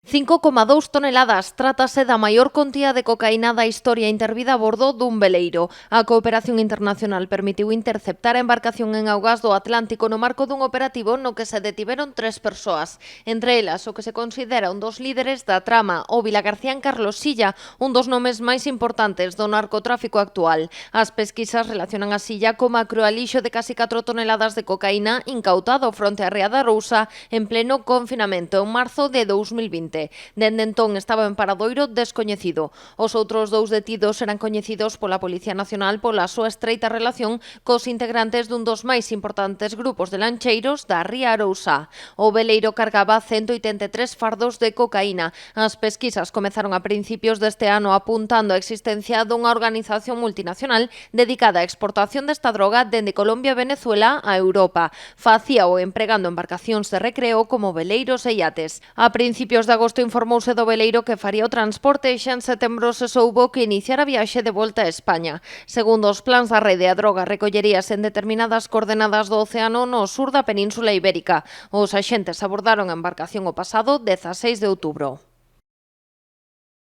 5,2 toneladas. Trátase da maior contía de cocaína da historia intervida a bordo dun veleiro. A cooperación internacional permitiu interceptar a embarcación en augas do Atlántico no marco dun operativo no que se detiveron 3 persoas. Entre elas, o que se considera un dos líderes da trama, o vilagarcián Carlos Silla, un dos nomes máis importantes do narcotráfico actual. As pesquisas relacionan a Silla como a crualixo de casi 4 toneladas de cocaína incautado fronte á Ría da Arousa en pleno confinamento en marzo de 2020. Dende entón estaba en paradoiro descoñecido. Os outros dous detidos eran coñecidos pola Policía Nacional pola súa estreita relación cos integrantes dun dos máis importantes grupos de lancheiros da Ría Arousa. O veleiro cargaba 183 fardos de cocaína. As pesquisas comezaron a principios deste ano apuntando a existencia dunha organización multinacional dedicada á exportación desta droga dende Colombia e Venezuela a Europa. Facíao empregando embarcacións de recreo como veleiros e iates. A principios de agosto informouse do veleiro que faría o transporte e xa en setembro se soubo que iniciara a viaxe de volta a España. Segundo os plans da rede, a droga recolleríase en determinadas coordenadas do océano no sur da Península Ibérica. Os axentes abordaron a embarcación o pasado 16 de outubro.